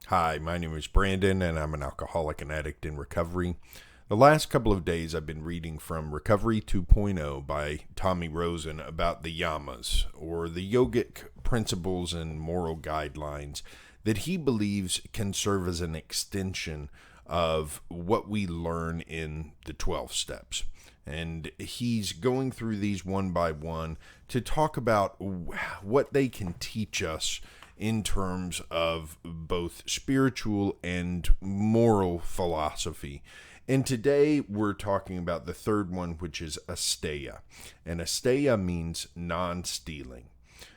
Hi, my name is Brandon, and I'm an alcoholic and addict in recovery. The last couple of days I've been reading from Recovery 2.0 by Tommy Rosen about the yamas, or the yogic principles and moral guidelines that he believes can serve as an extension of what we learn in the 12 steps. And he's going through these one by one to talk about what they can teach us in terms of both spiritual and moral philosophy. And today we're talking about the third one, which is asteya. And asteya means non-stealing.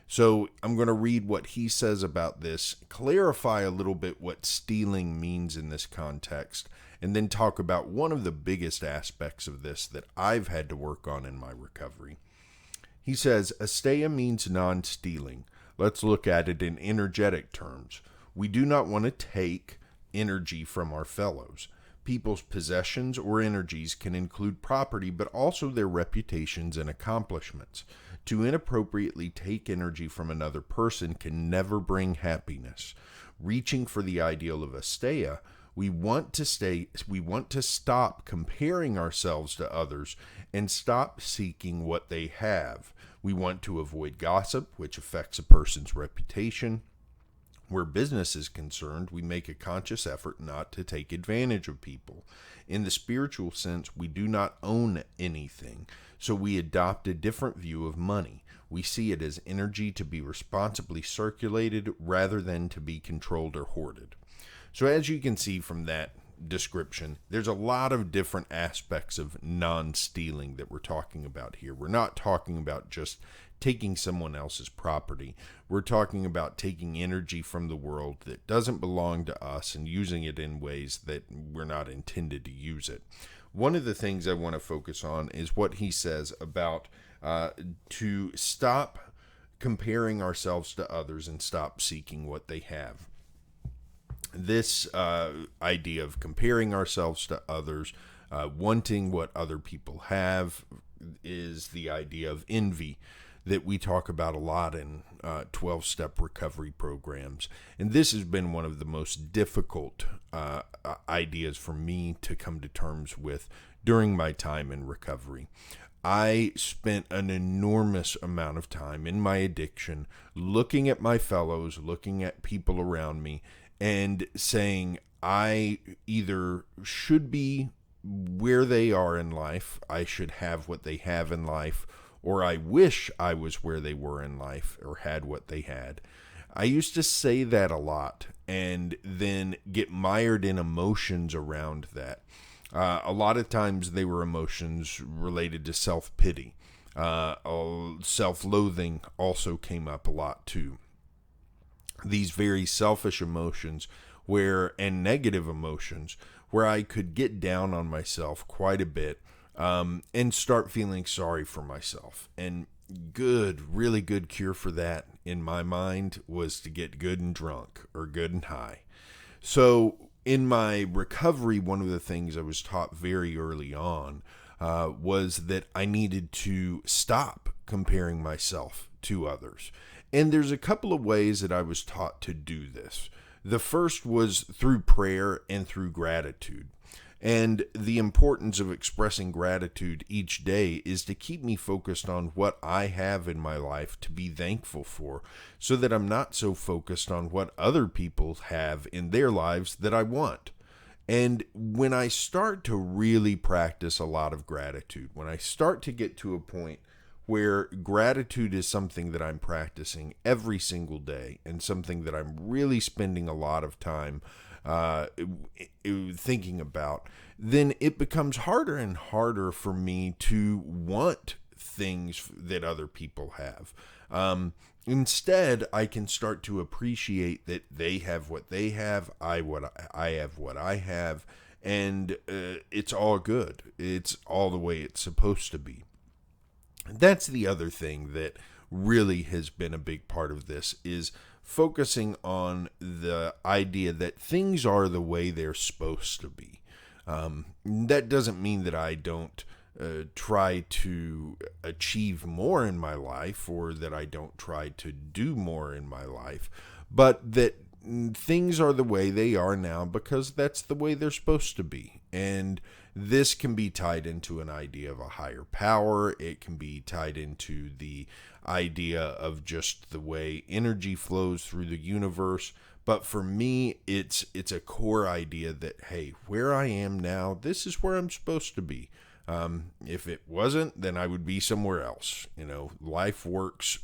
So I'm going to read what he says about this, clarify a little bit what stealing means in this context, and then talk about one of the biggest aspects of this that I've had to work on in my recovery. He says, asteya means non-stealing. Let's look at it in energetic terms. We do not want to take energy from our fellows. People's possessions or energies can include property, but also their reputations and accomplishments. To inappropriately take energy from another person can never bring happiness. Reaching for the ideal of asteya, we want to stop comparing ourselves to others and stop seeking what they have. We want to avoid gossip, which affects a person's reputation. Where business is concerned, we make a conscious effort not to take advantage of people. In the spiritual sense, we do not own anything, so we adopt a different view of money. We see it as energy to be responsibly circulated rather than to be controlled or hoarded. So as you can see from that description, there's a lot of different aspects of non-stealing that we're talking about here. We're not talking about just taking someone else's property. We're talking about taking energy from the world that doesn't belong to us and using it in ways that we're not intended to use it. One of the things I want to focus on is what he says about to stop comparing ourselves to others and stop seeking what they have. This idea of comparing ourselves to others, wanting what other people have, is the idea of envy that we talk about a lot in 12-step recovery programs. And this has been one of the most difficult ideas for me to come to terms with during my time in recovery. I spent an enormous amount of time in my addiction looking at my fellows, looking at people around me, and saying I either should be where they are in life, I should have what they have in life, or I wish I was where they were in life or had what they had. I used to say that a lot and then get mired in emotions around that. A lot of times they were emotions related to self-pity. Self-loathing also came up a lot too. These very selfish emotions and negative emotions where I could get down on myself quite a bit and start feeling sorry for myself. And really good cure for that in my mind was to get good and drunk or good and high. So in my recovery, one of the things I was taught very early on was that I needed to stop comparing myself to others. And there's a couple of ways that I was taught to do this. The first was through prayer and through gratitude. And the importance of expressing gratitude each day is to keep me focused on what I have in my life to be thankful for, so that I'm not so focused on what other people have in their lives that I want. And when I start to really practice a lot of gratitude, when I start to get to a point where gratitude is something that I'm practicing every single day and something that I'm really spending a lot of time thinking about, then it becomes harder and harder for me to want things that other people have. Instead, I can start to appreciate that they have what they have, I have what I have, and it's all good. It's all the way it's supposed to be. That's the other thing that really has been a big part of this, is focusing on the idea that things are the way they're supposed to be. That doesn't mean that I don't try to achieve more in my life, or that I don't try to do more in my life, but that things are the way they are now because that's the way they're supposed to be. And this can be tied into an idea of a higher power. It can be tied into the idea of just the way energy flows through the universe. But for me, it's a core idea that, hey, where I am now, this is where I'm supposed to be. If it wasn't, then I would be somewhere else. Life works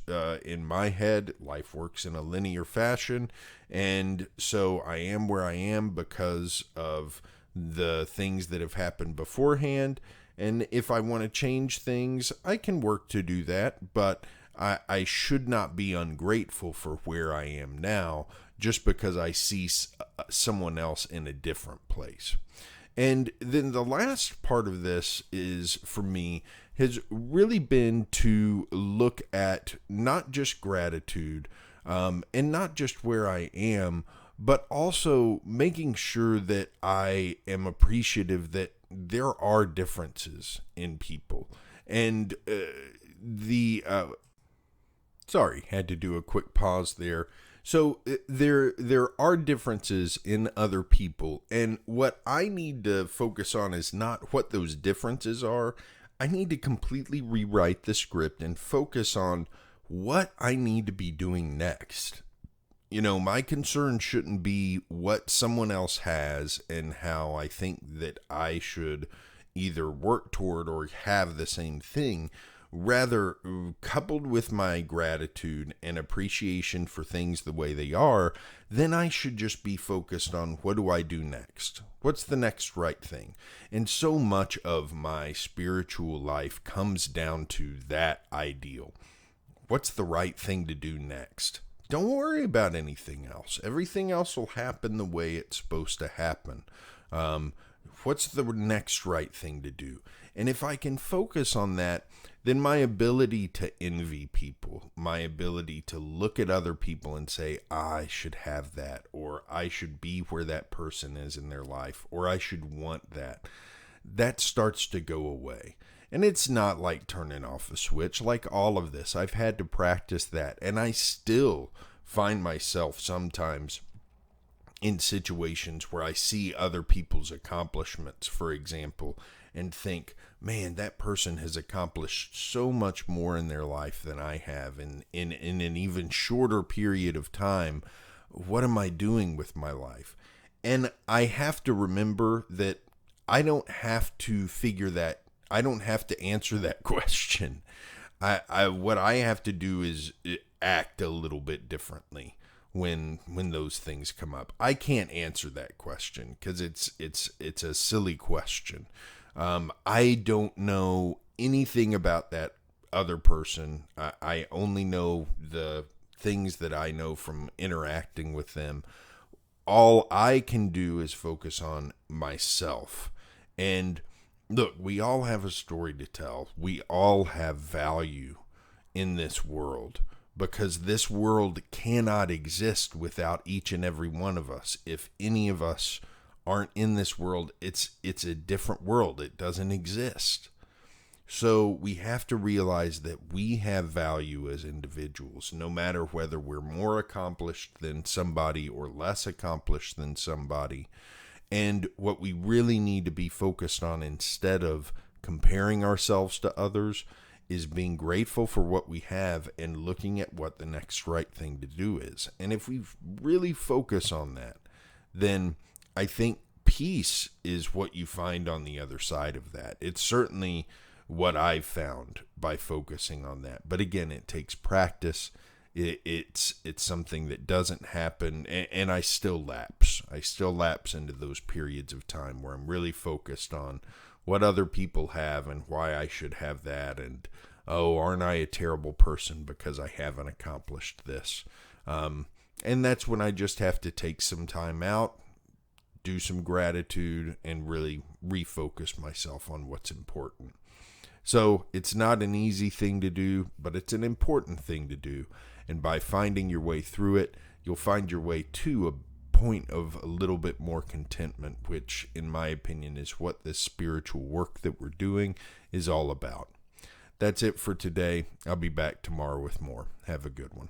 in my head. Life works in a linear fashion. And so I am where I am because of the things that have happened beforehand. And if I want to change things, I can work to do that. But I should not be ungrateful for where I am now just because I see someone else in a different place. And then the last part of this is, for me, has really been to look at not just gratitude and not just where I am, but also making sure that I am appreciative that there are differences in people. And sorry, had to do a quick pause there. So there are differences in other people, and what I need to focus on is not what those differences are. I need to completely rewrite the script and focus on what I need to be doing next. My concern shouldn't be what someone else has and how I think that I should either work toward or have the same thing. Rather, coupled with my gratitude and appreciation for things the way they are, then I should just be focused on what do I do next? What's the next right thing? And so much of my spiritual life comes down to that ideal. What's the right thing to do next? Don't worry about anything else. Everything else will happen the way it's supposed to happen. What's the next right thing to do? And if I can focus on that, then my ability to envy people, my ability to look at other people and say, I should have that, or I should be where that person is in their life, or I should want that starts to go away. And it's not like turning off a switch. Like all of this, I've had to practice that. And I still find myself sometimes in situations where I see other people's accomplishments, for example, and think, man, that person has accomplished so much more in their life than I have in an even shorter period of time. What am I doing with my life? And I have to remember that I don't have to figure that. I don't have to answer that question. What I have to do is act a little bit differently when those things come up. I can't answer that question because it's a silly question. I don't know anything about that other person. I only know the things that I know from interacting with them. All I can do is focus on myself. And look, we all have a story to tell. We all have value in this world because this world cannot exist without each and every one of us. If any of us aren't in this world, it's a different world. It doesn't exist. So we have to realize that we have value as individuals, no matter whether we're more accomplished than somebody or less accomplished than somebody. And what we really need to be focused on instead of comparing ourselves to others is being grateful for what we have and looking at what the next right thing to do is. And if we really focus on that, then I think peace is what you find on the other side of that. It's certainly what I've found by focusing on that. But again, it takes practice. It's something that doesn't happen, and I still lapse. I still lapse into those periods of time where I'm really focused on what other people have and why I should have that, and oh, aren't I a terrible person because I haven't accomplished this? And that's when I just have to take some time out, do some gratitude, and really refocus myself on what's important. So it's not an easy thing to do, but it's an important thing to do. And by finding your way through it, you'll find your way to a point of a little bit more contentment, which in my opinion is what this spiritual work that we're doing is all about. That's it for today. I'll be back tomorrow with more. Have a good one.